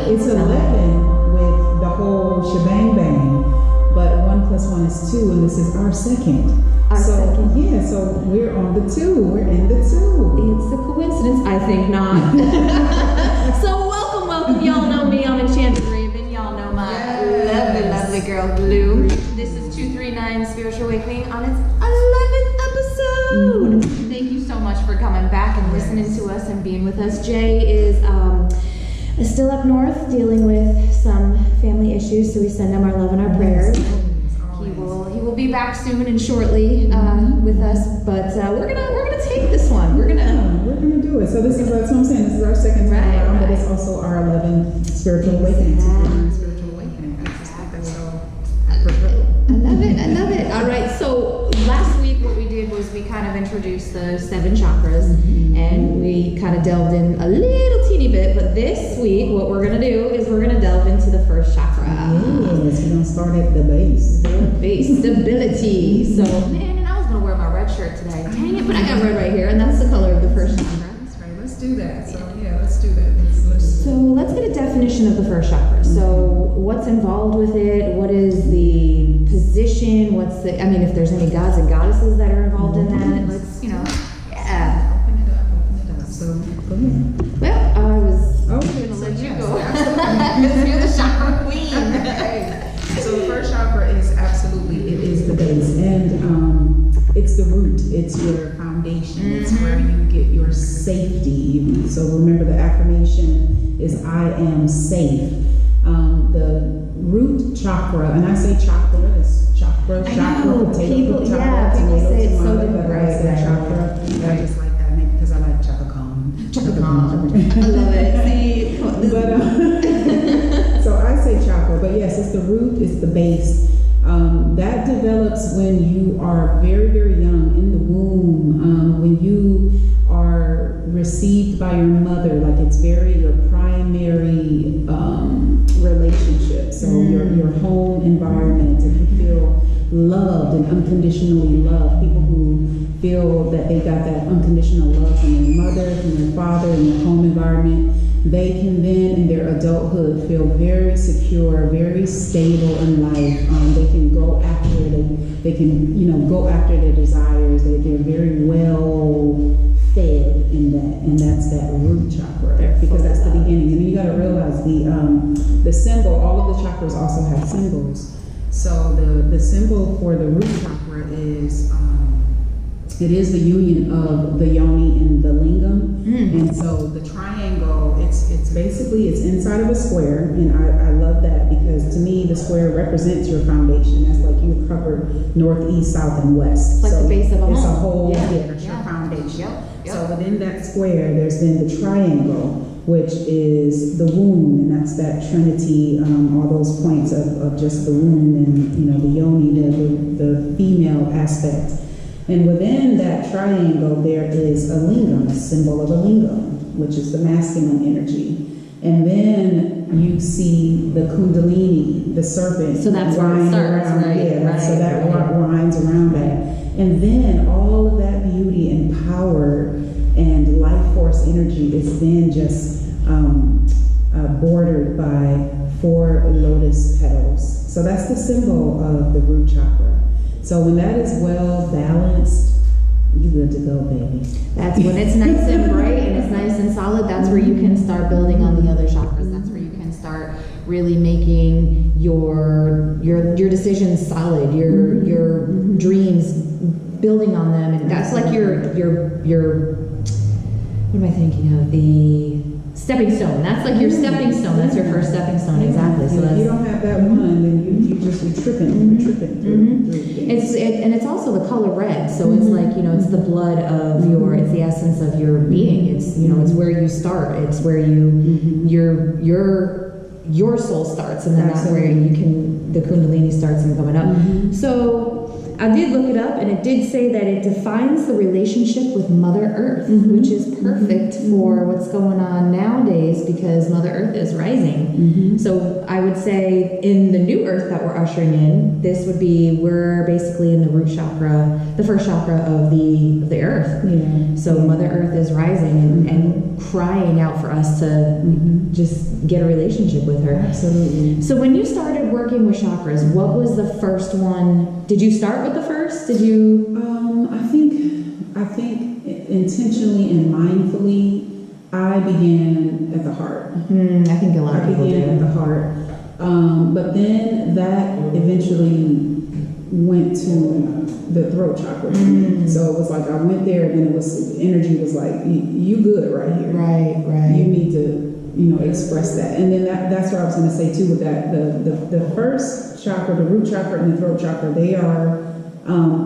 It's 11 with the whole shebang bang, but 1 + 1 is 2, and this is our second. Second. Yeah, so we're on the 2. We're in the 2. It's a coincidence? I think not. So welcome. Y'all know me. I'm Enchanted Raven. Y'all know my lovely girl Blue. This is 239 Spiritual Awakening on its 11th episode. Thank you so much for coming back and listening to us and being with us. Jay is still up north dealing with some family issues, so we send him our love and our prayers. He will be back soon and shortly with us, but we're gonna take this one. We're gonna do it. So this is that's what I'm saying. This is our second time around, but it's also our 11th spiritual awakening. Spiritual awakening. I just think that's so perfect. I love it. All right. So last week, what we did was we kind of introduced the 7 chakras, and we kind of delved in a little teeny bit. But this week, what we're gonna do is we're gonna delve into the first chakra. Yes, we're gonna start at the base. Stability. So, man, and I was gonna wear my red shirt today. Dang it, but I got red right here, and that's the color of the first chakra. That's right. Let's do that. So yeah, let's do that. So let's get a definition of the first chakra. So what's involved with it? What is the position? If there's any gods and goddesses that are involved in that, let's, Open it up. So go ahead. Well, I was going to let you go. Because you're the chakra queen. So the first chakra is it is the base, and it's the root. It's your foundation. It's where you get your safety. So remember, the affirmation is "I am safe." The root chakra, and I say chakra, it's chakra, potato, people tomato, say it's so but I say chakra. I just like that name because I like chakacom. I love it. See, but so I say chakra, but yes, it's the root, it's the base. That develops when you are very, very young in the womb, when you are received by your mother, like it's your primary relationship. So your home environment, if you feel loved and unconditionally loved, people who feel that they got that unconditional love from their mother, from their father, in their home environment, they can then in their adulthood feel very secure, very stable in life. They can go after they can go after their desires. They're very well fed in that, and that's that root chakra, because that's the beginning. And then you got to realize the symbol. All of the chakras also have symbols. So the symbol for the root chakra is it is the union of the yoni and the lingam. And so the triangle, it's basically inside of a square, and I love that because to me the square represents your foundation. That's like you're covered north, east, south, and west. It's like the base of a home. It's a whole, that's your foundation. Yep. So within that square, there's then the triangle, which is the womb, and that's that trinity, all those points of just the womb and the yoni, the female aspect. And within that triangle, there is a lingam, a symbol of a lingam, which is the masculine energy. And then you see the kundalini, the serpent. So that's where it starts, right? So that winds around that. And then all of that beauty and power and life force energy is then just bordered by 4 lotus petals. So that's the symbol of the root chakra. So when that is well balanced, you good to go, baby. That's when it's nice and bright and it's nice and solid. That's where you can start building on the other chakras. That's where you can start really making your decisions solid, your dreams, building on them, and that's like your what am I thinking of? The stepping stone. That's like your stepping stone. That's your first stepping stone, exactly. So if you don't have that one, then you're tripping through. It's also the color red. So it's like, it's the blood of it's the essence of your being. It's it's where you start. It's where your soul starts, and then that's where the kundalini starts and coming up. So I did look it up, and it did say that it defines the relationship with Mother Earth, which is perfect for what's going on nowadays because Mother Earth is rising. Mm-hmm. So I would say in the new Earth that we're ushering in, this would be, we're basically in the root chakra, the first chakra of the Earth. Yeah. So Mother Earth is rising and crying out for us to just get a relationship with her. Absolutely. So when you started working with chakras, what was the first one? Did you start with the first? Did you? I think intentionally and mindfully, I began at the heart. I think a lot of people began at the do. heart. But then that eventually went to the throat chakra. So it was like I went there, and then it was energy was like, you good right here. Right. You need to, express that. And then that's what I was going to say too with that. The first chakra, the root chakra and the throat chakra, they are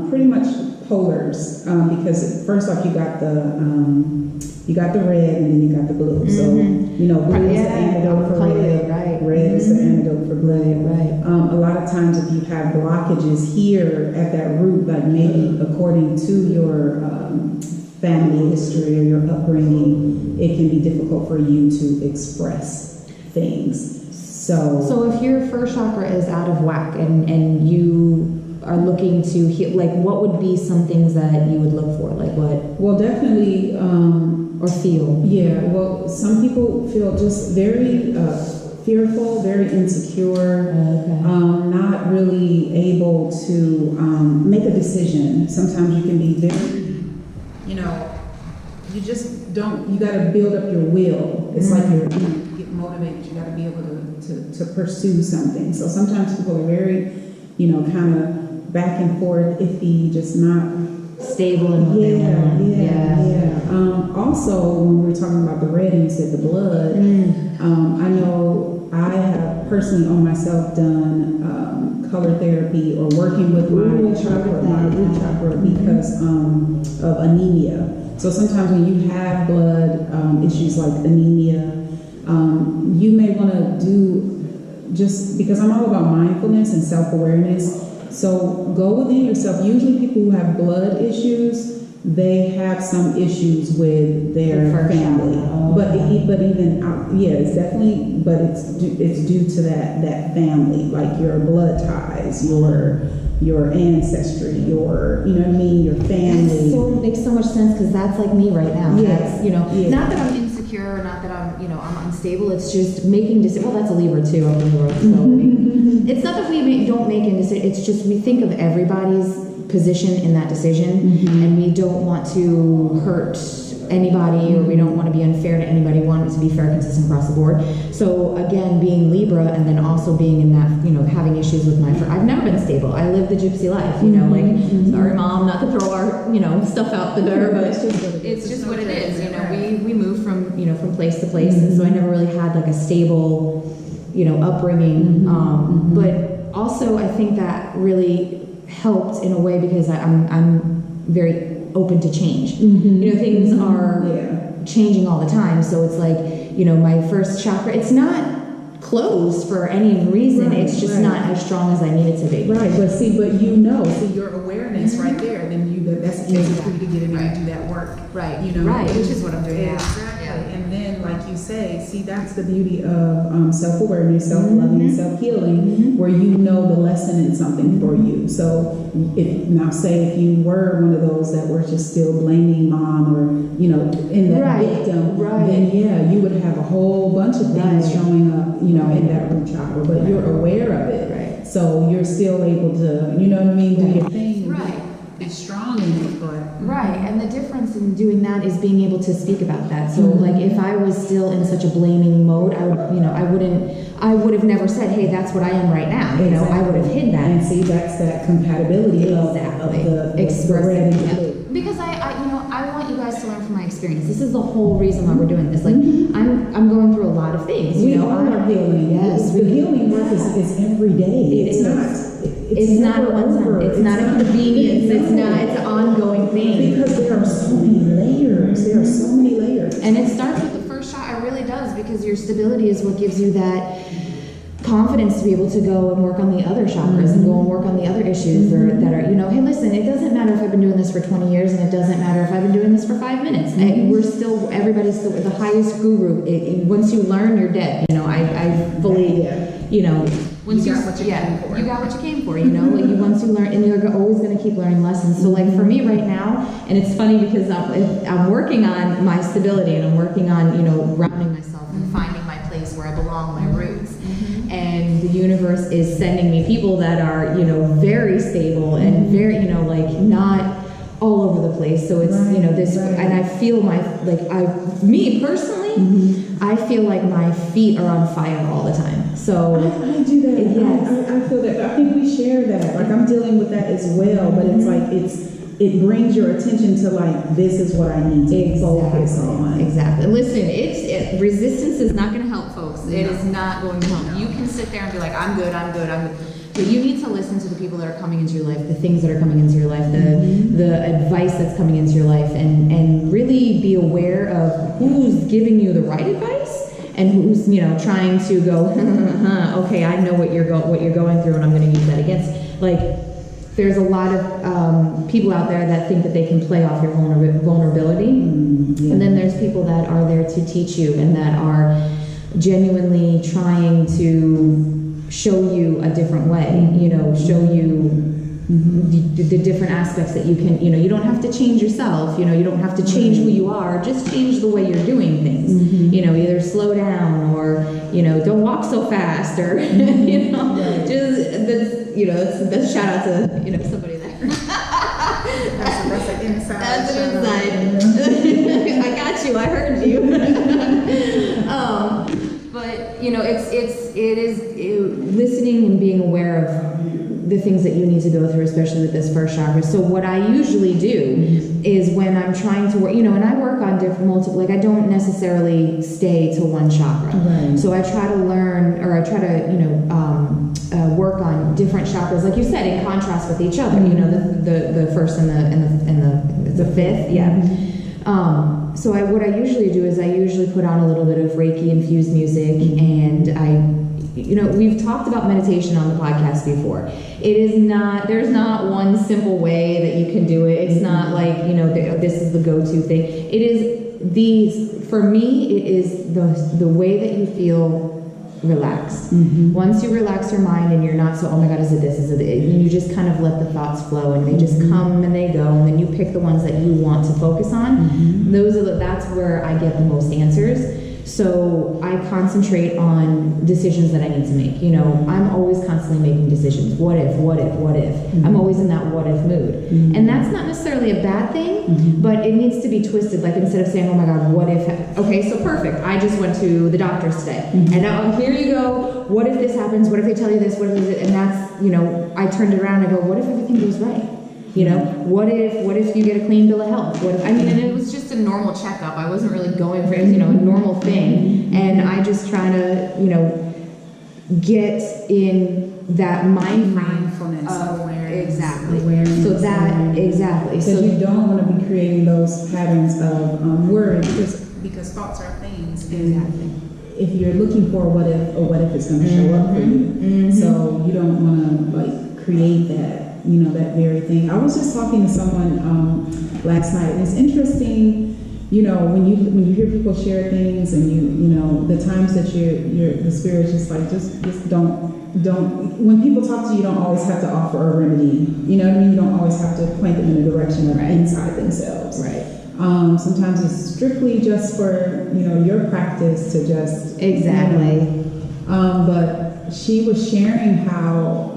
pretty much polars, because first off you got the red and then you got the blue. So blue is the antidote for red. Right. Red is the antidote for blue. Right. A lot of times if you have blockages here at that root, like maybe according to your family history or your upbringing, it can be difficult for you to express things. So if your first chakra is out of whack and you are looking to heal, like what would be some things that you would look for? Like what? Well, definitely. Or feel? Yeah, well, some people feel just very fearful, very insecure, not really able to make a decision. Sometimes you can be very, you just don't, you got to build up your will. It's like you get motivated, you got to be able to pursue something. So sometimes people are very, kind of back and forth, iffy, just not stable in what they want. Yeah. Also, when we were talking about the red and you said the blood, I know I have personally on myself done color therapy or working with my root chakra because of anemia. So sometimes when you have blood issues like anemia, you may want to do, just because I'm all about mindfulness and self-awareness. So go within yourself. Usually people who have blood issues, they have some issues with their family. But even it's definitely, but it's due to that family, like your blood ties, your ancestry, your your family. It makes so much sense because that's like me right now. Yes. That's, not that I'm insecure, not that I'm I'm unstable. It's just making decisions. Well, that's a Libra too. I'm a Libra, so it's not that we don't make a decision. It's just we think of everybody's position in that decision, and we don't want to hurt anybody, or we don't want to be unfair to anybody. We want it to be fair, consistent across the board. So again, being Libra and then also being in that, having issues with I've never been stable. I live the gypsy life, sorry mom, not to throw our, stuff out the door, but it's just what it is. We move from, from place to place. And so I never really had like a stable, upbringing. But also I think that really helped in a way because I'm very open to change. Things are changing all the time. So it's like, my first chakra, it's not closed for any reason. It's just not as strong as I need it to be. Right, but your awareness right there, then that's easy for you to get in there and do that work. Right. Right. Which is what I'm doing now. Exactly. And then, like you say, that's the beauty of self-awareness, self-loving, self-healing, where the lesson in something for you. So say if you were one of those that were just still blaming mom or, in that victim, then you would have a whole bunch of things showing up, in that root chakra, but you're aware of it. Right. So you're still able to, do your thing. Right. Be strong in it, but. Right, and the difference in doing that is being able to speak about that. So, like, if I was still in such a blaming mode, I would have never said, "Hey, that's what I am right now." I would have hid that. And see, that's that compatibility of the expressing. Because I want you guys to learn from my experience. This is the whole reason why we're doing this. Like, I'm going through a lot of things. We all are healing. Yes, the healing work is every day. It's not a one-time. It's not a convenience. It's an ongoing thing. Because there are so many layers. And it starts with the first shot. It really does, because your stability is what gives you that confidence to be able to go and work on the other chakras and go and work on the other issues that are, hey, listen, it doesn't matter if I've been doing this for 20 years and it doesn't matter if I've been doing this for 5 minutes. Everybody's still the highest guru. Once you learn, you're dead. I fully, once you got what you came for. Once you learn, and you're always going to keep learning lessons. So like for me right now, and it's funny because I'm working on my stability and I'm working on, grounding myself and finding my place where I belong, my roots. And the universe is sending me people that are, very stable and very, not all over the place. So it's, and I feel me personally, I feel like my feet are on fire all the time. So I do that. Yes. I feel that. I think we share that. Like I'm dealing with that as well, but it's like it brings your attention to like this is what I need to focus on. Exactly. Listen, resistance is not going to help, folks. It is not going to help. You can sit there and be like, I'm good. But you need to listen to the people that are coming into your life, the things that are coming into your life, the advice that's coming into your life, and really be aware of who's giving you the right advice and who's trying to go, okay, I know what you're going through, and I'm going to use that against. There's a lot of people out there that think that they can play off your vulnerability, and then there's people that are there to teach you and that are genuinely trying to show you a different way, show you the different aspects that you can, you don't have to change yourself, you don't have to change who you are, just change the way you're doing things, either slow down or, don't walk so fast or, that's shout out to, somebody there. That's an inside. That's an inside. I got you, I heard you. But it is listening and being aware of the things that you need to go through, especially with this first chakra. So what I usually do is when I'm trying to work, and I work on multiple, I don't necessarily stay to one chakra. Right. So I try to learn, or I try to work on different chakras, like you said, in contrast with each other. The first and the fifth, yeah. So what I usually do is I usually put on a little bit of Reiki infused music, and we've talked about meditation on the podcast before. There's not one simple way that you can do it. It's not like, this is the go-to thing. It is for me, it is the way that you feel relaxed. Once you relax your mind and you're not so, oh my God, is it this, is it, and you just kind of let the thoughts flow and they just come and they go, and then you pick the ones that you want to focus on. That's where I get the most answers. So I concentrate on decisions that I need to make. I'm always constantly making decisions. What if? I'm always in that what if mood. And that's not necessarily a bad thing, but it needs to be twisted. Like instead of saying, oh my God, what if? Okay, so perfect. I just went to the doctor's today. And now here you go. What if this happens? What if they tell you this? What if this? And that's, I turned it around and I go, what if everything goes right? What if you get a clean bill of health? And it was just a normal checkup. I wasn't really going for, a normal thing. And I just try to, get in that mindfulness, awareness. Exactly. Awareness, so that, exactly. Because you don't want to be creating those patterns of worry, because thoughts are things. Exactly. If you're looking for what if it's going to show up for you. So you don't want to create that. That very thing. I was just talking to someone last night, and it's interesting, when you hear people share things, and the times that the spirit's just like, just don't. When people talk to you, you don't always have to offer a remedy. You know what I mean? You don't always have to point them in a direction of inside themselves. Right. Sometimes it's strictly just for your practice to just exactly. But she was sharing how.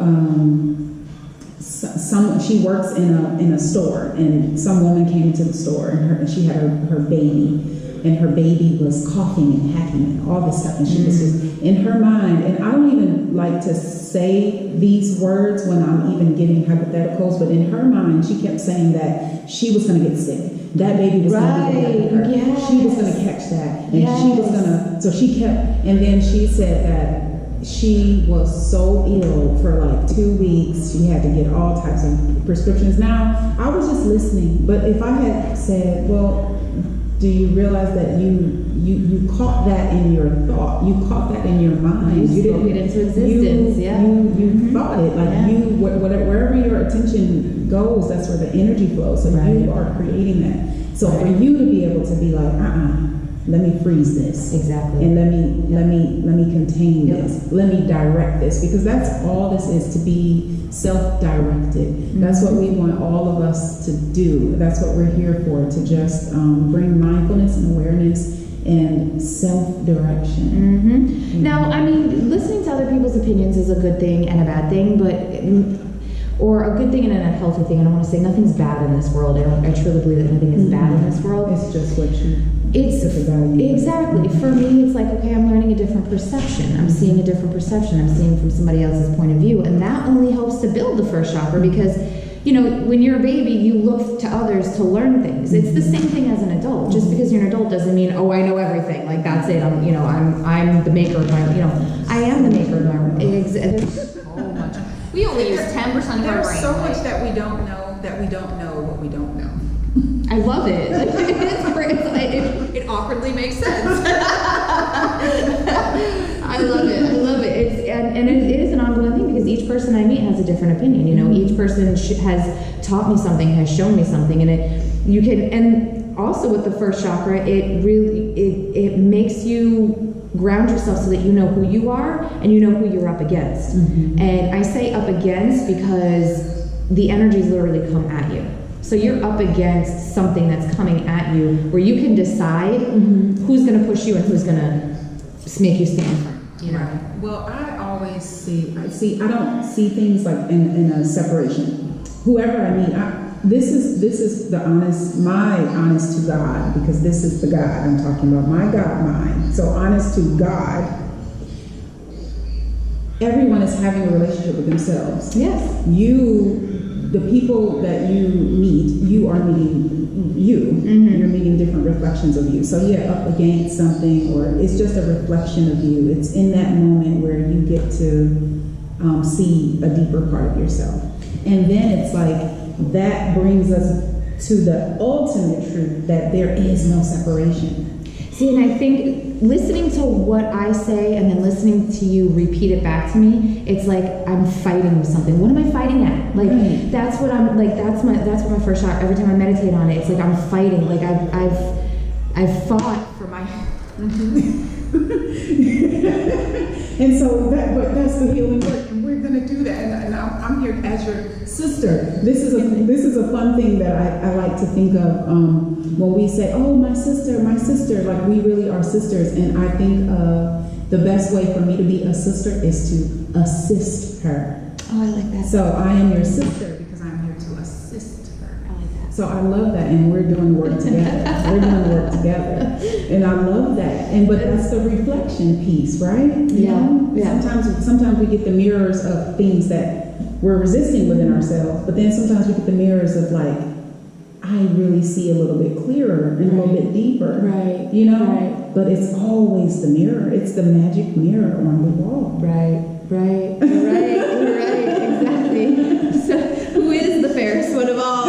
She works in a store, and some woman came into the store, and she had her baby, and her baby was coughing and hacking and all this stuff, and she was just in her mind. And I don't even like to say these words when I'm even giving hypotheticals, but in her mind, she kept saying that she was going to get sick. That baby was going to get her. Yes. She was going to catch that, and she was going to. So she kept, and then she said that. She was so ill for like 2 weeks. She had to get all types of prescriptions. Now, I was just listening, but if I had said, well, do you realize that you caught that in your thought? You caught that in your mind. You spoke it into existence. You thought it. Like wherever your attention goes, that's where the energy flows. So you are creating that. So for you to be able to be like, let me freeze this. Exactly. And let me contain this. Let me direct this, because that's all this is, to be self-directed. That's what we want all of us to do. That's what we're here for, to just bring mindfulness and awareness and self-direction. Now, I mean, listening to other people's opinions is a good thing and a bad thing, or a good thing and an unhealthy thing. I don't want to say nothing's bad in this world. I truly believe that nothing is bad in this world. It's just what you... Exactly. For me, it's like, okay, I'm learning a different perception. I'm seeing a different perception. I'm seeing from somebody else's point of view. And that only helps to build the first chakra, because, you know, when you're a baby, you look to others to learn things. It's the same thing as an adult. Just because you're an adult doesn't mean, oh, I know everything. Like, that's it. I'm the maker of my, I am the maker of my, there's so much. We only use 10% of our brain. There's so much that we don't know what we don't know. I love it. It awkwardly makes sense. I love it. And it is an ongoing thing, because each person I meet has a different opinion. You know, each person has taught me something, has shown me something, and and also with the first chakra, it makes you ground yourself so that you know who you are and you know who you're up against. And I say up against because the energies literally come at you. So you're up against something that's coming at you, where you can decide who's going to push you and who's going to make you stand firm. You know. Right. Well, I always see. I don't see things like in a separation. Whoever I meet, this is my honest to God, because this is the God I'm talking about. My God, mine. So honest to God. Everyone is having a relationship with themselves. Yes. The people that you meet, you are meeting you. You're meeting different reflections of you. So you're up against something, or it's just a reflection of you. It's in that moment where you get to see a deeper part of yourself. And then it's like, that brings us to the ultimate truth that there is no separation. See, and I think listening to what I say and then listening to you repeat it back to me, it's like I'm fighting with something. What am I fighting at? Like that's what I'm like. That's what my first shot. Every time I meditate on it, it's like I'm fighting. Like I've fought for my. And so that's the healing work, and we're going to do that. And I'm here as your sister. This is a fun thing that I like to think of when we say, "Oh, my sister," like we really are sisters. And I think the best way for me to be a sister is to assist her. Oh, I like that. So I am your sister because I'm here to assist her. I like that. So I love that, and we're doing work together. And I love that. But that's the reflection piece, right? You know? Sometimes we get the mirrors of things that we're resisting within ourselves, but then sometimes we get the mirrors of like, I really see a little bit clearer and a little bit deeper. Right. You know? Right. But it's always the mirror. It's the magic mirror on the wall. Right. Exactly. So who is the fairest one of all?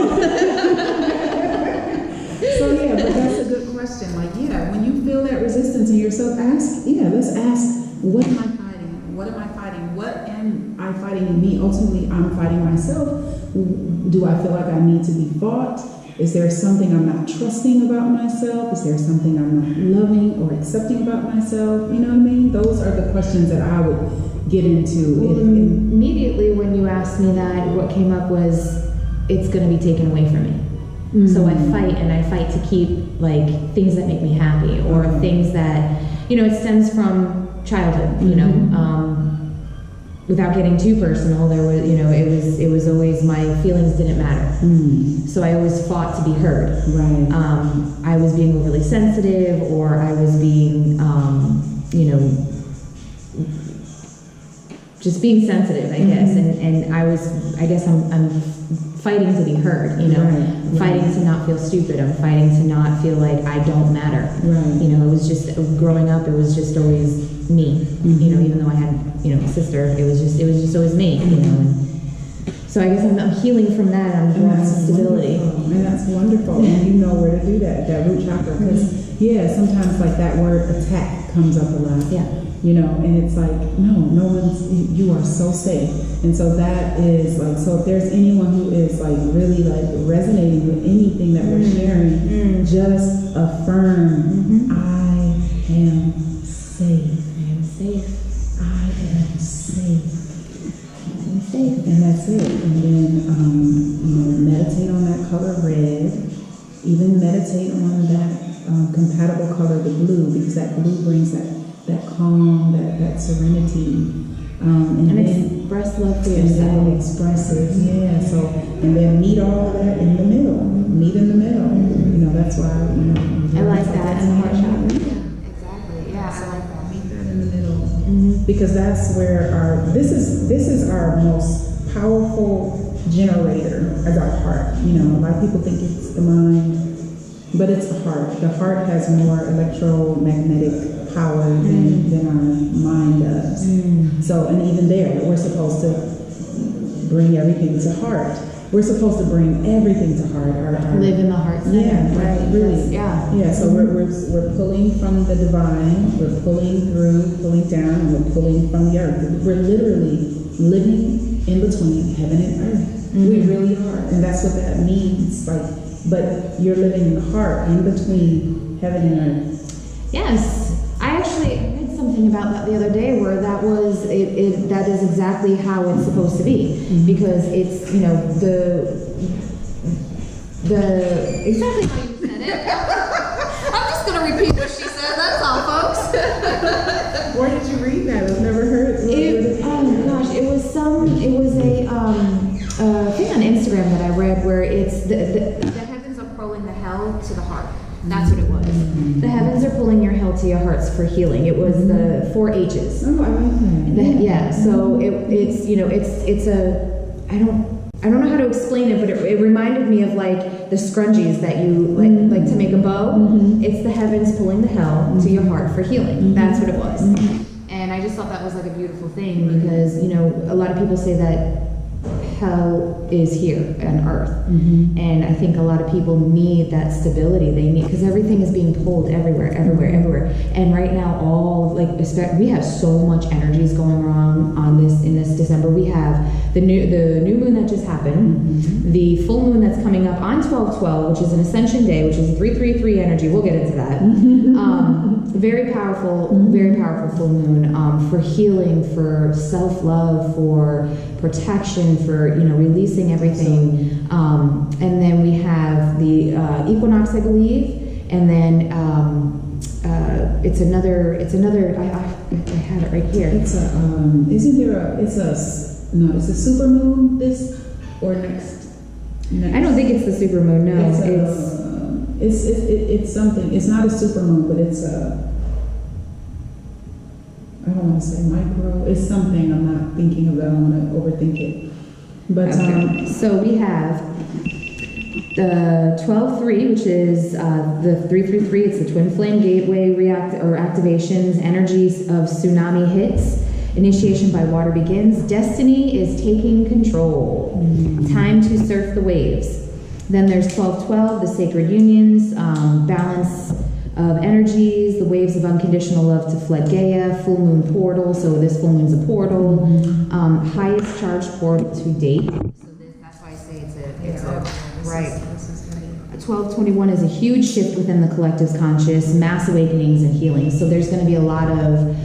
So yeah, but that's a good question. Like, when you feel that resistance in yourself, let's ask, what am I fighting? What am I fighting? What am I fighting in me? Ultimately, I'm fighting myself. Do I feel like I need to be fought? Is there something I'm not trusting about myself? Is there something I'm not loving or accepting about myself? You know what I mean? Those are the questions that I would get into. Well, immediately when you asked me that, what came up was, it's going to be taken away from me. So I fight to keep like things that make me happy, or things that, it stems from childhood, without getting too personal. There was, it was always, my feelings didn't matter. So I always fought to be heard. Right. I was being overly sensitive, or I was being, just being sensitive, I guess. And I'm fighting to be heard, fighting to not feel stupid. I'm fighting to not feel like I don't matter. Right. It was just, growing up, it was just always me. Even though I had, a sister, it was just always me. And So I guess I'm healing from that. I'm drawing stability. And that's wonderful. And you know where to do that root chakra. Because, sometimes like that word attack comes up a lot. Yeah. You know, and it's like, no one's, you are so safe. And so that is like, so if there's anyone who is like really like resonating with anything that we're sharing, just affirm, I am safe. I am safe. I am safe. I am safe. And that's it. And then, meditate on that color red. Even meditate on that compatible color, the blue, because that blue brings that calm, that serenity, and then express love for and yourself. then expressive, So, and then meet all of that in the middle. Meet in the middle. That's why. I like that, and the heart chakra. Yeah, exactly. Yeah, I like that. Meet that in the middle, because that's where this is our most powerful generator, as our heart. A lot of people think it's the mind, but it's the heart. The heart has more electromagnetic power than our mind does. So, and even there, we're supposed to bring everything to heart. We're supposed to bring everything to heart. Live in the heart center. Yeah, right. Really. Yeah. So we're pulling from the divine. We're pulling through, pulling down, and we're pulling from the earth. We're literally living in between heaven and earth. We really are, and that's what that means. But you're living in the heart, in between heaven and earth. Yes. I actually read something about that the other day where that was that is exactly how it's supposed to be, because it's the exactly how you said it. I'm just gonna repeat what she said. That's all, folks. Where did you read that? I've never heard it. Oh gosh, it was a thing on Instagram that I read where it's the heavens are pulling the hell to the heart. That's what it was. the heavens are pulling your hell to your hearts for healing. It was the 4 H's. Oh, I like that. So it's a I don't know how to explain it, but it reminded me of like the scrunchies that you like to make a bow. It's the heavens pulling the hell to your heart for healing. That's what it was. And I just thought that was like a beautiful thing, because a lot of people say that hell is here on earth, and I think a lot of people need that stability. They need, because everything is being pulled everywhere, and right now we have so much energies going on in this December. We have the new moon that just happened, the full moon that's coming up on 12/12, which is an ascension day, which is 333 energy. We'll get into that. Very powerful full moon, for healing, for self-love, for protection, for releasing everything, and then we have the equinox, I believe, and then it's another. I have it right here. It's a super moon this or next. I don't think it's the super moon. No, it's something. It's not a super moon, but it's a. I don't want to say micro. It's something I'm not thinking of. I don't want to overthink it. But okay. So we have the 12/3, which is the 333. It's the twin flame gateway activations. Energies of tsunami hits. Initiation by water begins. Destiny is taking control. Time to surf the waves. Then there's 12/12, the sacred unions, balance of energies, the waves of unconditional love to Fled Gaia, full moon portal. So this full moon's a portal. Highest charged portal to date. So that's why I say it's a right. 12/21 is a huge shift within the collective's conscious, mass awakenings and healings. So there's going to be a lot of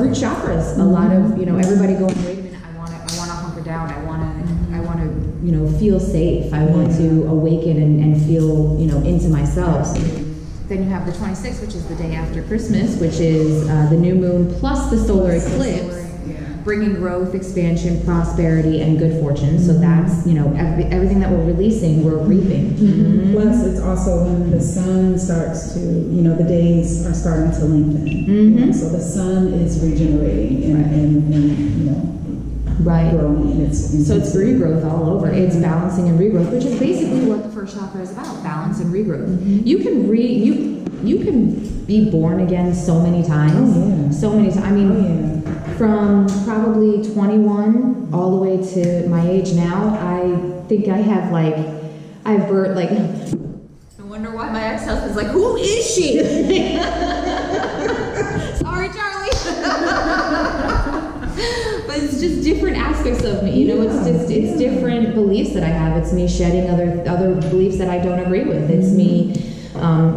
root chakras, a lot of everybody going, wait a minute, I want to hunker down, I want to feel safe, I want to awaken and feel into myself. Then you have the 26th, which is the day after Christmas, which is the new moon plus the solar eclipse, bringing growth, expansion, prosperity, and good fortune. So that's everything that we're releasing, we're reaping. Plus, it's also when the sun starts to, the days are starting to lengthen. So the sun is regenerating and right. growing. And it's regrowth all over. It's balancing and regrowth, which is basically what the first chakra is about: balance and regrowth. You can be born again so many times. Oh, yeah. So many times. I mean, From probably 21 all the way to my age now, I think I have like, I've heard like, I wonder why my ex-husband's like, who is she? Sorry, Charlie. But it's just different aspects of me, you know. It's different beliefs that I have. It's me shedding other beliefs that I don't agree with. It's me,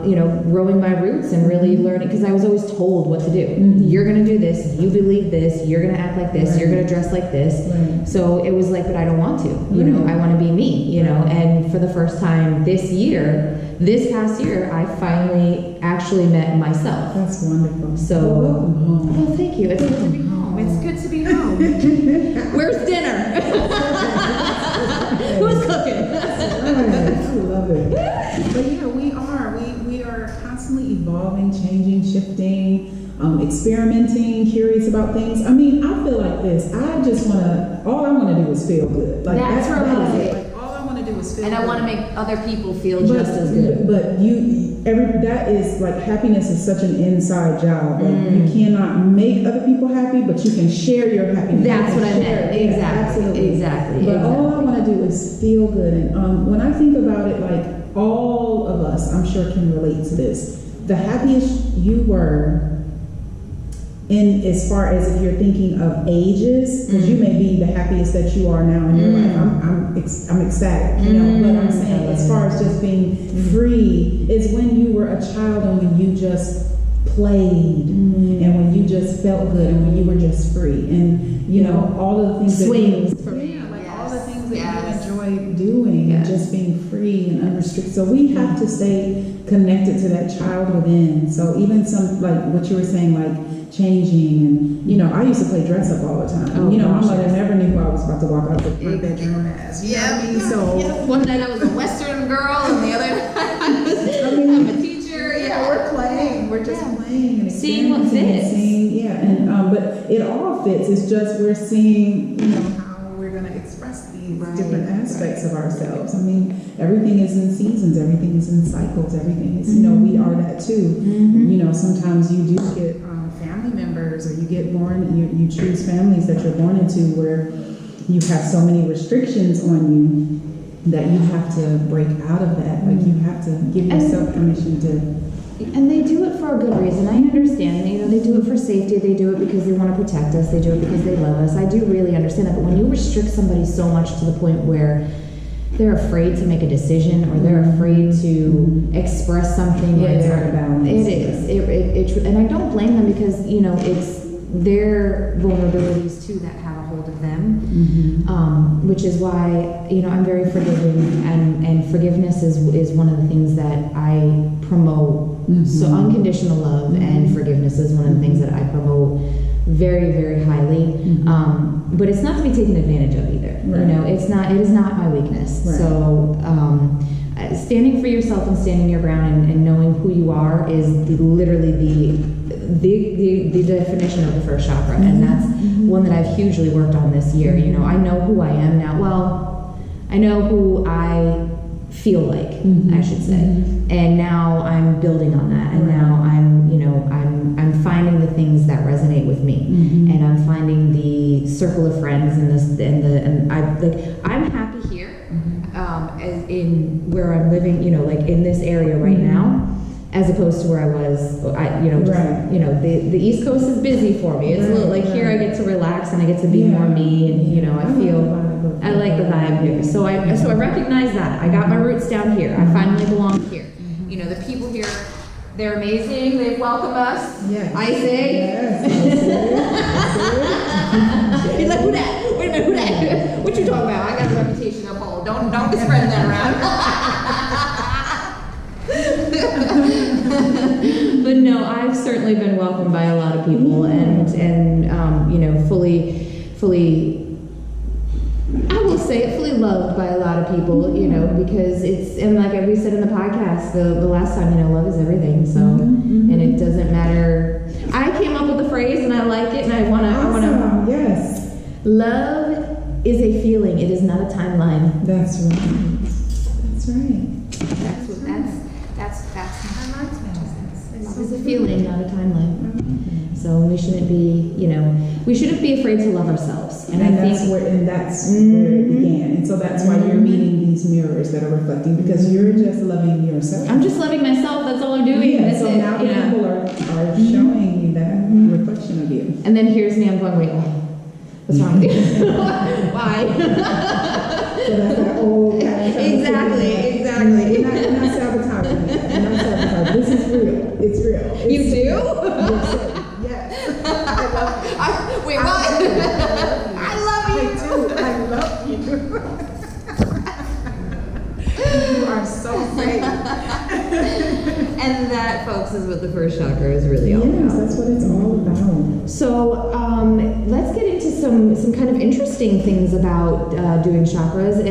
you know, growing my roots and really learning, because I was always told what to do. You're gonna do this. You believe this. You're gonna act like this. You're gonna dress like this. So it was like, but I don't want to. You know, I want to be me. You know, and for the first time this past year, I finally actually met myself. That's wonderful. So, welcome home. well, thank you. It's good to be home. It's good to be home. Where's dinner? Who's cooking? I love it. But yeah, we are constantly evolving, changing, shifting, experimenting, curious about things. I mean, I feel like this. All I want to do is feel good. Like That's right. Like all I want to do is feel And good. I want to make other people feel just as good. But that is like, happiness is such an inside job. Like you cannot make other people happy, but you can share your happiness. That's what I meant. Exactly. Absolutely. Exactly. But all I want to do is feel good. And when I think about it, like all of us, I'm sure, can relate to this. The happiest you were, in as far as if you're thinking of ages, because you may be the happiest that you are now in your life. I'm ecstatic, you know. But I'm saying, as far as just being free, is when you were a child and when you just played and when you just felt good and when you were just free, and you know, all of the things Swings that for me. all the things that you enjoy doing and just being free and unrestricted. So we have to stay connected to that child within. So even some, like what you were saying, like changing, and you know, I used to play dress up all the time. You know, my mother never knew who I was about to walk out with my bedroom as. You know what I mean? So one night I was a Western girl, and the other night I'm a teacher. yeah, we're playing. We're just playing and Seeing what experimenting fits. and seeing, and but it all fits. It's just we're seeing, you know, how we're gonna express these different aspects of ourselves. I mean, everything is in seasons. Everything is in cycles. Everything is, you know, we are that too. You know, sometimes you do get family members, or you get born, you choose families that you're born into where you have so many restrictions on you that you have to break out of that. Like you have to give yourself permission to. And they do it for a good reason. I understand. You know, they do it for safety. They do it because they want to protect us. They do it because they love us. I do really understand that. But when you restrict somebody so much to the point where they're afraid to make a decision, or they're afraid to express something, It's out of balance. It is. And I don't blame them, because you know, it's their vulnerabilities too that have a hold of them. Which is why, you know, I'm very forgiving, and forgiveness is one of the things that I promote. So unconditional love and forgiveness is one of the things that I promote very, very highly. But it's not to be taken advantage of either. You know, it is not my weakness. So standing for yourself and standing your ground and knowing who you are is literally the definition of the first chakra, and that's one that I've hugely worked on this year. You know, I know who I am now. Well, I know who I feel like, I should say, and now I'm building on that, and now I'm, you know, I'm finding the things that resonate with me, and I'm finding the circle of friends and I'm happy here, as in where I'm living, you know, like in this area right now, as opposed to where I was, you know, just, you know, the East Coast is busy for me. It's a little like here I get to relax and I get to be more me, and you know, I like the vibe here. So I recognize that. I got my roots down here. I finally belong here. You know, the people here, they're amazing. They've welcomed us. I say. He's like, who that? Wait a minute, who that? What you talking about? I got a reputation to uphold. Don't be spreading that around. But no, I've certainly been welcomed by a lot of people, and you know, fully, I will say it, fully loved by a lot of people, you know, because it's, and like we said in the podcast the last time, you know, love is everything. So, and it doesn't matter. I came up with the phrase, and I like it, and I wanna. Yes. Love is a feeling. It is not a timeline. That's right. That's right. That's Love is a feeling, not a timeline. So So we shouldn't be, we shouldn't be afraid to love ourselves. And that's where it began. And so that's why you're meeting these mirrors that are reflecting, because you're just loving yourself. I'm just loving myself. That's all I'm doing. Yeah, That's so it. now people are showing you that reflection of you. And then here's me. I'm going, wait, why? What's wrong with you? Why? So that's that old kind of Exactly. You're not sabotaging it. You're not sabotaging. This is real. It's real. You do? Yes. Wait, what? I love you. I love you. You are so safe. And that, folks, is what the first chakra is really all Yes, about. that's what it's all about. So let's get into some kind of interesting things about doing chakras.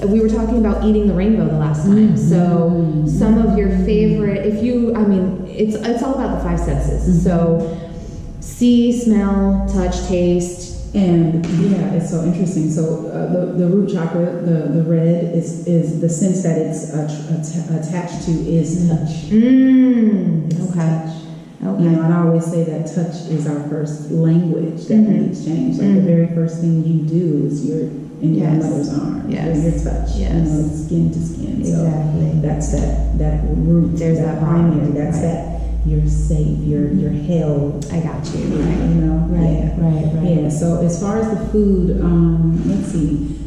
We were talking about eating the rainbow the last time. So some of your favorite, it's all about the five senses. So see, smell, touch, taste. And yeah, it's so interesting. So the root chakra, the red is the sense that it's attached to is touch. Okay. You know, and I always say that touch is our first language that we exchange. Like the very first thing you do is you're in your mother's arms. Yes. Your touch. Yes. You know, it's skin to skin. Exactly. So that's that root. There's that primary. bond. That's Right. that you're safe. You're held. I got you. You know. Right. Yeah. So as far as the food, let's see.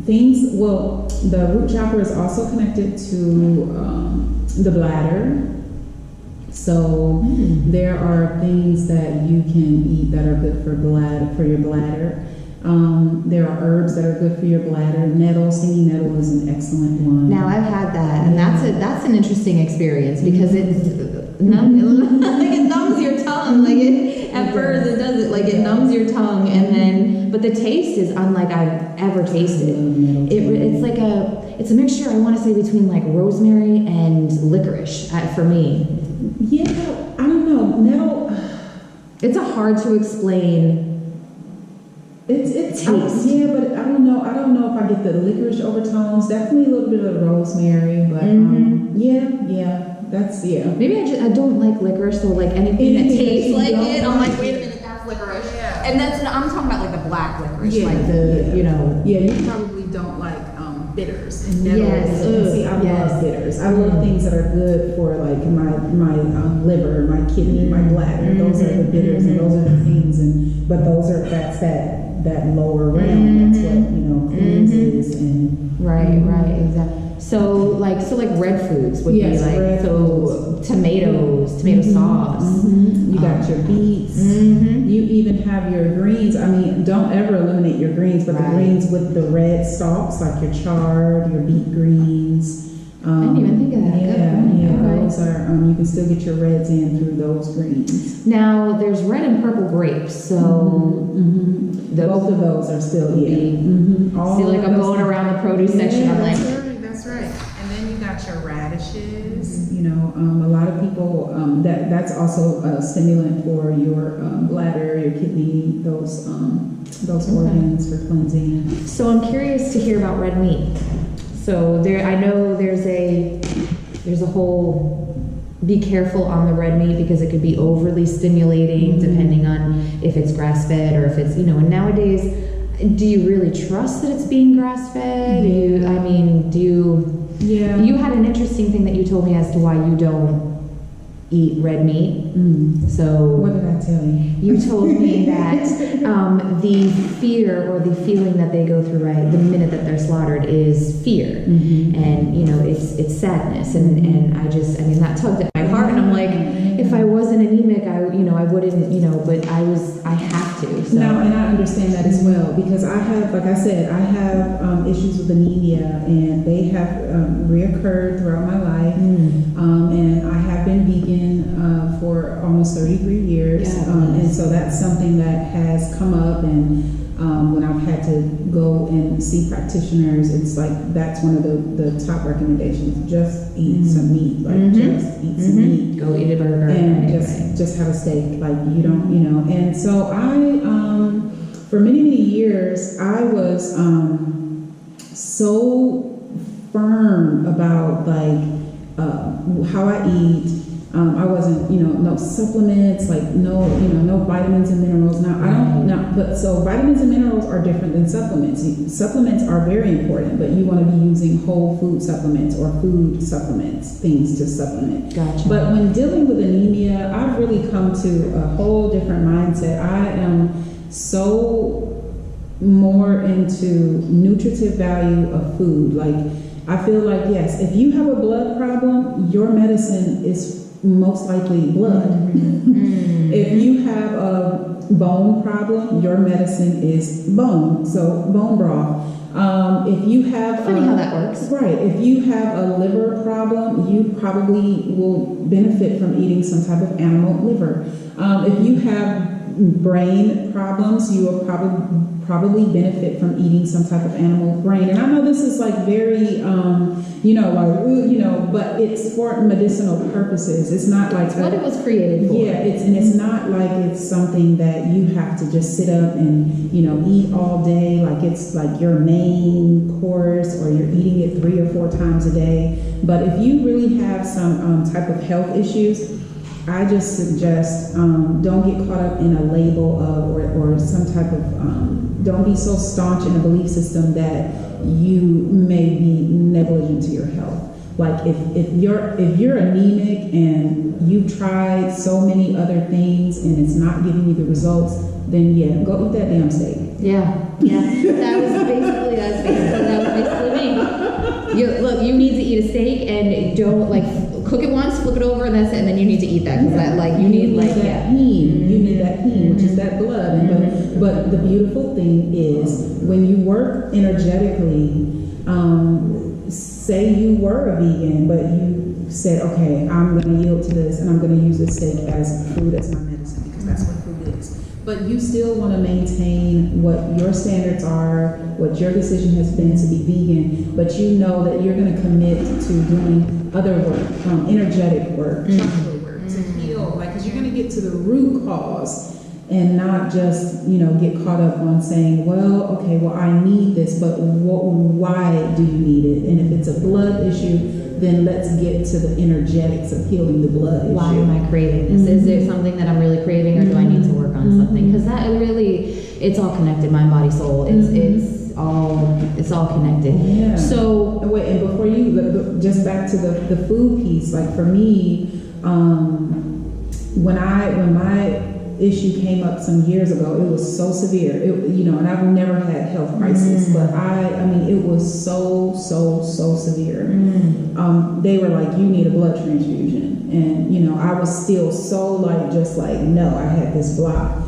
Things. Well, the root chakra is also connected to the bladder. So there are things that you can eat that are good for your bladder. There are herbs that are good for your bladder. Nettle, stinging nettle is an excellent one. Now I've had that, and that's an interesting experience because it numbs your tongue. Like at first it does it, like it numbs your tongue, and then but the taste is unlike I've ever tasted. It's a mixture. I want to say between like rosemary and licorice for me. Yeah, I don't know. Nettle. It's a hard to explain. It's taste. Yeah, but I don't know. I don't know if I get the licorice overtones. Definitely a little bit of rosemary, but that's Maybe I don't like licorice, so like anything that tastes like it, I'm like, wait a minute, that's licorice. Yeah. And I'm talking about like the black licorice, Yeah. like the Yeah, you probably don't like bitters and nettles. Yes. See, I love bitters. I love things that are good for like my liver, my kidney, my bladder. Those are the bitters, and those are the things. But that's that lower realm. That's what cleanses and Right, exactly. So like red foods would be like red foods. Tomatoes, tomato sauce. You got your beets. You even have your greens. I mean, don't ever eliminate your greens, but the greens with the red stalks, like your chard, your beet greens. I didn't even think of that. Yeah. Those are you can still get your reds in through those greens. Now there's red and purple grapes, so Both of those are still All see, like of I'm those- going around the produce section. I'm like, That's right. And then you got your radishes. A lot of people that's also a stimulant for your bladder, your kidney, those organs for cleansing. so I'm curious to hear about red meat. So I know there's a whole be careful on the red meat because it could be overly stimulating depending on if it's grass fed or if it's and nowadays, do you really trust that it's being grass fed? You had an interesting thing that you told me as to why you don't eat red meat. So What did I tell you? you told me that the fear or the feeling that they go through the minute that they're slaughtered is fear, and it's sadness, and that tugged at my heart, and I'm like, if I wasn't anemic, I wouldn't, but I have to. So. No, and I understand that as well because I have, like I said, I have issues with anemia, and they have reoccurred throughout my life, and I have been vegan for almost 33 years, and so that's something that has come up, and when I've had to go and see practitioners, it's like that's one of the top recommendations. Just eat some meat, just eat some meat. Go eat a burger And just have a steak, like you don't, And so I, for many years, I was so firm about like how I eat. I wasn't, no supplements, like no vitamins and minerals. Now I don't, but so vitamins and minerals are different than supplements. Supplements are very important, but you want to be using whole food supplements or food supplements, things to supplement. Gotcha. But when dealing with anemia, I've really come to a whole different mindset. I am so more into nutritive value of food. Like, I feel like, yes, if you have a blood problem, your medicine is most likely blood. If you have a bone problem, your medicine is bone, so bone broth. If you have Funny how that works. Right. If you have a liver problem, you probably will benefit from eating some type of animal liver. If you have brain problems, you will probably benefit from eating some type of animal brain. And I know this is like very, but it's for medicinal purposes. It's not like what it was created for. Yeah, it's not like it's something that you have to just sit up and, eat all day, like it's like your main course, or you're eating it 3 or 4 times a day. But if you really have some type of health issues, I just suggest don't get caught up in a label of or some type of don't be so staunch in a belief system that you may be negligent to your health. Like if you're anemic and you've tried so many other things and it's not giving you the results, then yeah, go eat that damn steak. Yeah. That was basically me. You need to eat a steak and don't cook it once, flip it over, and that's it. And then you need to eat that because you need that heme. You need that heme, which is that blood. But the beautiful thing is when you work energetically. Say you were a vegan, but you said, okay, I'm going to yield to this, and I'm going to use this steak as food, as my medicine, because that's what food is. But you still want to maintain what your standards are, what your decision has been to be vegan, but you know that you're going to commit to doing other work, energetic work, chakra work, to heal, because you're going to get to the root cause. And not just, get caught up on saying, I need this, but why do you need it? And if it's a blood issue, then let's get to the energetics of healing the blood issue. Why am I craving this? Is there something that I'm really craving, or do I need to work on something? Because that really, it's all connected, mind, body, soul. It's all connected. Yeah. So wait, and before you, just back to the food piece, like for me, when my issue came up some years ago, it was so severe, and I've never had health crisis, but it was so severe. They were like, you need a blood transfusion, and I was still so no, I had this block.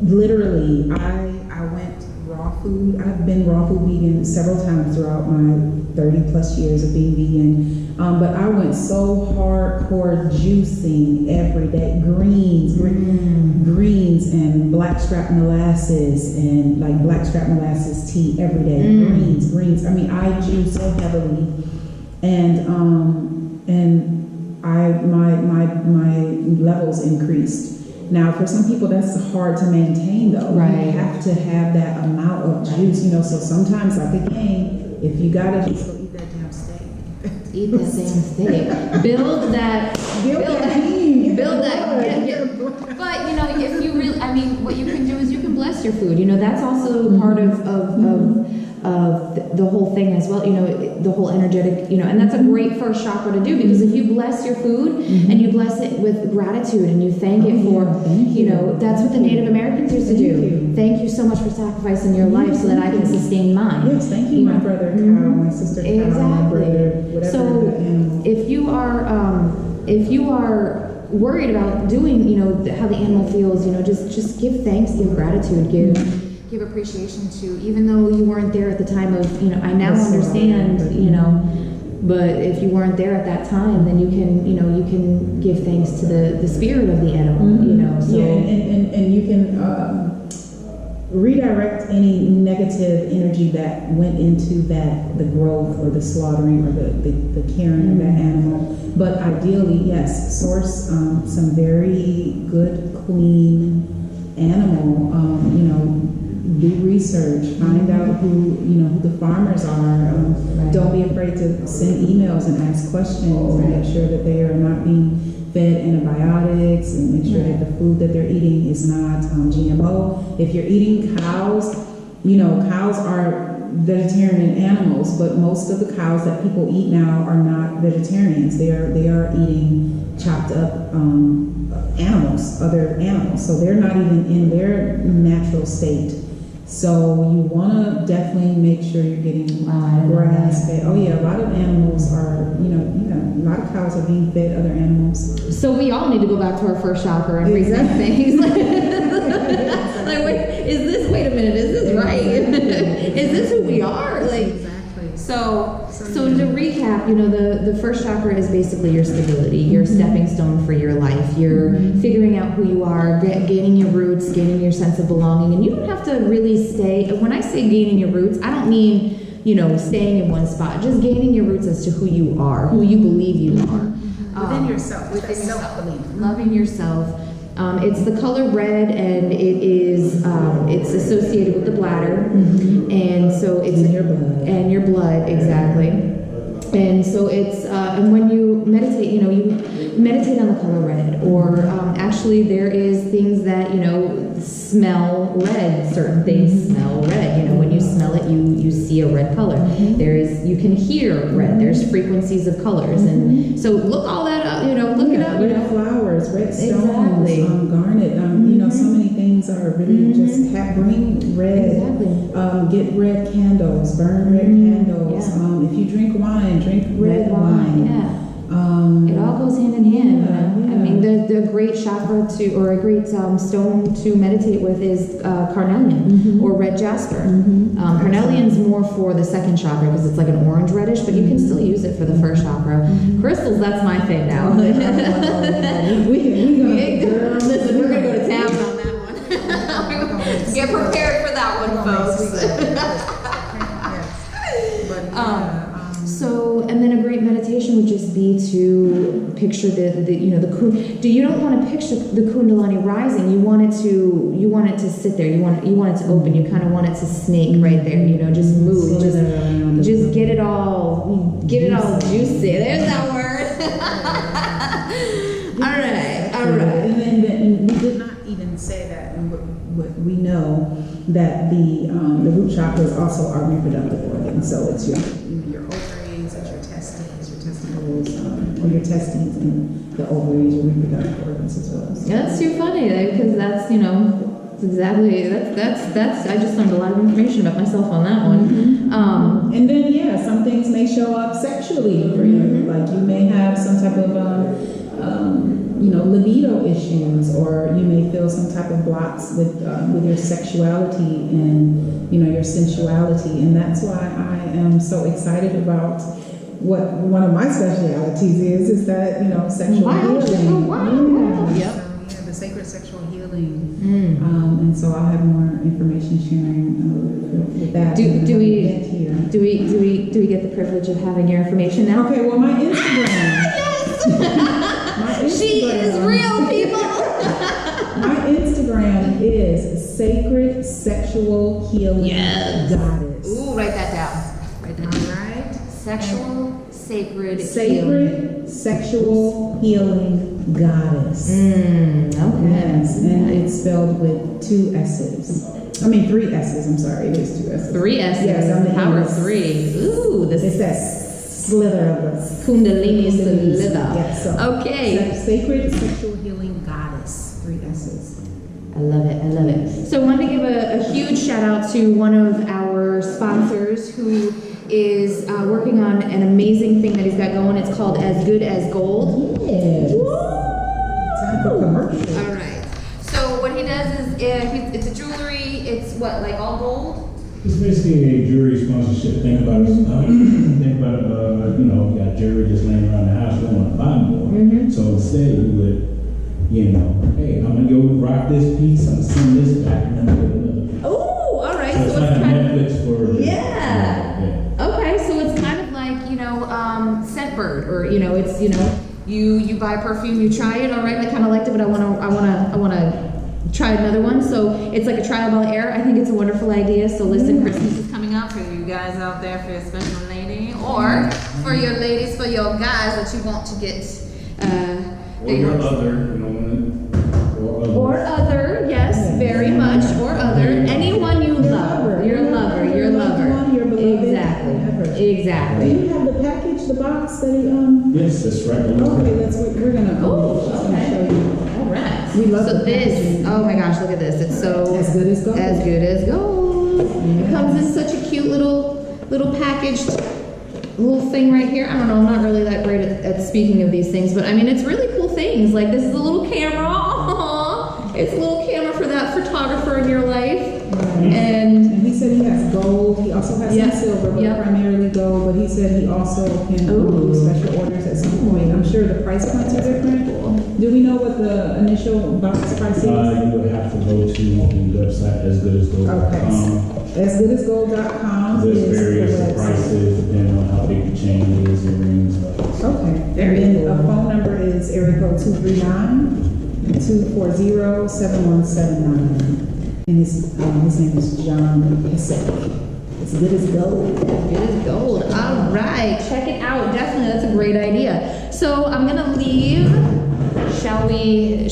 Literally, I went raw food. I've been raw food vegan several times throughout my 30 plus years of being vegan. But I went so hardcore juicing every day, greens and blackstrap molasses and blackstrap molasses tea every day, greens. I mean, I juice so heavily, and my levels increased. Now, for some people, that's hard to maintain, though. Right. You have to have that amount of juice, so sometimes, again, if you gotta just go eat that damn steak. Eat that damn steak. Build that. But if you really, what you can do is you can bless your food. That's also part of the whole thing as well. The whole energetic. And that's a great first chakra to do, because if you bless your food and you bless it with gratitude and you thank it for, that's what the Native Americans used to do. Thank you so much for sacrificing your life so that I can sustain mine. Yes, thank you, my brother cow, my sister cow, my brother, whatever. So if you are worried about doing, how the animal feels, just give thanks, give gratitude, give appreciation to, even though you weren't there at the time of, I now understand, but if you weren't there at that time, then you can give thanks to the spirit of the animal, so. Yeah, and you can redirect any negative energy that went into the growth or the slaughtering or the caring of that animal. But ideally, yes, source some very good, clean animal, do research, find out who the farmers are. Don't be afraid to send emails and ask questions and make sure that they are not being fed antibiotics, and make sure that the food that they're eating is not GMO. If you're eating cows, cows are vegetarian animals, but most of the cows that people eat now are not vegetarians. They are eating chopped up animals, other animals. So they're not even in their natural state. So you want to definitely make sure you're getting grass fed. Oh yeah, a lot of animals are, a lot of cows are being fed other animals. So we all need to go back to our first chakra and reset things. Like, wait a minute, is this right? Is this who we are? Like, Exactly. So to recap, the first chakra is basically your stability, your stepping stone for your life. You're figuring out who you are, gaining your roots, gaining your sense of belonging. And you don't have to really stay. When I say gaining your roots, I don't mean, staying in one spot. Just gaining your roots as to who you are, who you believe you are. Within yourself. Within yourself. Loving yourself. It's the color red, and it is it's associated with the bladder, and so it's in your blood. And your blood, exactly. And so it's and when you meditate, you meditate on the color red, or actually there is things that smell red. Certain things smell red. When you smell it, you see a red color. You can hear red. There's frequencies of colors, and so look all that up. Look it up. Red flowers, red stones, Exactly. Garnet. So many things are really just bring red. Exactly. Get red candles, burn red candles. Yeah. If you drink wine, drink red wine. Yeah. It all goes hand in hand. Yeah. I mean, the great chakra or a great stone to meditate with is carnelian or red jasper. Carnelian's more for the second chakra because it's like an orange reddish, but you can still use it for the first chakra. Crystals, that's my thing now. Listen, we're gonna go to town on that one. Get prepared for that one, folks. And then a great meditation would just be to picture you don't want to picture the Kundalini rising. You want it to sit there. You want it to open. You kind of want it to snake right there. Just move. Just get it all juicy. There's that word. All right. And then we did not even say that. What we know that the root chakras also are reproductive organs. So it's your ovaries, it's your testicles, or your testes and the ovaries, your reproductive organs as well. So. Yeah, that's too funny because that's exactly that's I just learned a lot of information about myself on that one. And then some things may show up sexually for you. Like you may have some type of libido issues, or you may feel some type of blocks with your sexuality and your sensuality, and that's why I am so excited about what one of my specialities is that sexual healing. The sacred sexual healing, and so I'll have more information sharing with that. Do we get the privilege of having your information now? Okay, well, my Instagram. She is real, people. My Instagram is Sacred Sexual Healing Goddess. Ooh, write that down. All right. Sacred Sexual Healing Goddess. Okay. Yes, and it's spelled with 2 S's. I mean 3 S's. I'm sorry, it is 2 S's. 3 S's. Yes, I'm the power of 3. Ooh, it's that slither of us. Kundalini slither. Yes. So Okay. Sacred Sexual Healing Goddess. 3 S's. I love it. So I wanted to give a huge shout out to one of our sponsors who is working on an amazing thing that he's got going. It's called As Good As Gold. Yeah. Time for commercial. All right. So what he does is it's a jewelry. It's what, like all gold? It's basically a jewelry sponsorship. Think about it. You got jewelry just laying around the house. You don't want to buy more. So instead, you would, hey, I'm gonna go rock this piece. I'm gonna send this back, and then I'll get another. Oh, all right. So it's like a Netflix for. Yeah. Okay, so it's kind of like Scentbird, or it's you buy perfume, you try it, all right, I kind of liked it, but I wanna try another one. So it's like a trial by air. I think it's a wonderful idea. So listen, Christmas is coming up for you guys out there, for your special lady, or for your ladies, for your guys that you want to get Or your other, you know, Or other, yes, very much, or other. Anyone you love. Your lover, your lover. Your beloved. Exactly. Whatever. Do Exactly. you have the package, the box that he, Yes, that's right. Okay, that's what we're gonna, Oh, just gonna okay. show you. All right. We love so the this. packaging. Oh my gosh, look at this. It's so As good as gold. As good as gold. It comes in such a cute little packaged little thing right here. I don't know. I'm not really that great at speaking of these things, but I mean, it's really cool things. Like this is a little camera. It's a little camera for that photographer in your life. And he said he has gold. He also has Yep. some silver, but Yep. primarily gold. But he said he also can Ooh. do special orders at some point. I'm sure the price points are different. Do we know what the initial box price is? You would have to go to the website asgoodasgold.com. Asgoodasgold.com There's is the various website. prices depending on how big the chain is and rings. Okay. Very And then cool. a phone number is area code 239-240-7179. And his name is John Hissek. As good as gold. Good as gold. All right, check it out. Definitely, that's a great idea. So I'm gonna leave. Shall we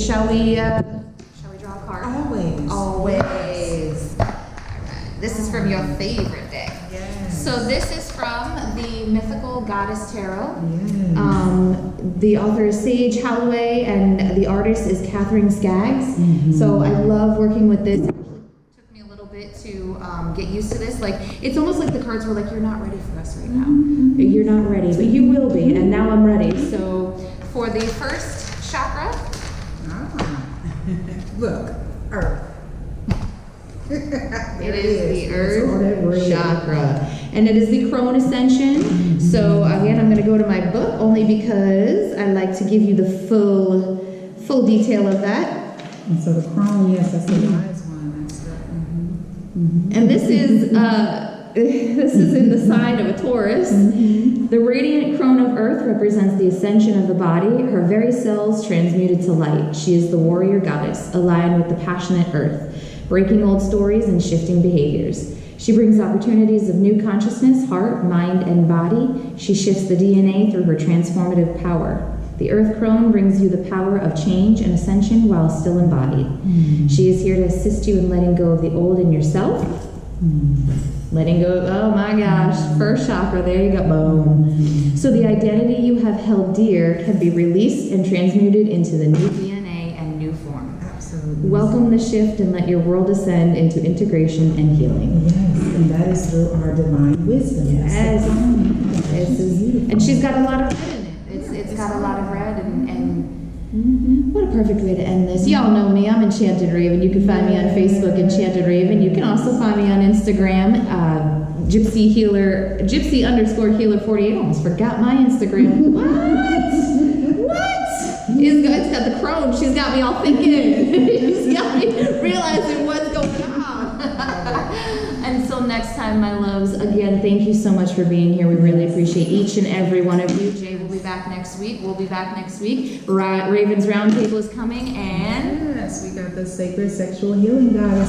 draw a card? Always. Always. All right. This is from your favorite deck. Yes. So this is from the Mythical Goddess Tarot. Yes. The author is Sage Holloway, and the artist is Catherine Skaggs. So I love working with this. It took me a little bit to get used to this. Like it's almost like the cards were like, "You're not ready for us right now. You're not ready, but you will be." And now I'm ready. So for the first chakra, Look, Earth. it is the That's all that Earth red. chakra, and it is the Crone Ascension. So again, I'm going to go to my book only because I like to give you the full detail of that. And so the crown, yes, that's the wise one. That's the, And this is this is in the sign of a Taurus. The radiant crone of Earth represents the ascension of the body, her very cells transmuted to light. She is the warrior goddess, aligned with the passionate Earth, breaking old stories and shifting behaviors. She brings opportunities of new consciousness, heart, mind, and body. She shifts the DNA through her transformative power. The Earth Crone brings you the power of change and ascension while still embodied. She is here to assist you in letting go of the old in yourself. Letting go of, oh my gosh, first chakra, there you go, boom. So the identity you have held dear can be released and transmuted into the new DNA and new form. absolutely. Welcome the shift and let your world ascend into integration and healing. Yes, and that is through our divine wisdom. Yes. That's the crown. This is, and she's got a lot of red in it. It's got a lot of red and what a perfect way to end this. Y'all know me, I'm Enchanted Raven. You can find me on Facebook, Enchanted Raven. You can also find me on Instagram, Gypsy_healer48. Almost forgot my Instagram. What? It's got the crone. She's got me all thinking. She's got me realizing what's going on. Until next time, my loves, again, thank you so much for being here. We really appreciate each and every one of you. Jay will be back next week. We'll be back next week. Raven's Roundtable is coming, and Yes, we got the sacred sexual healing goddess.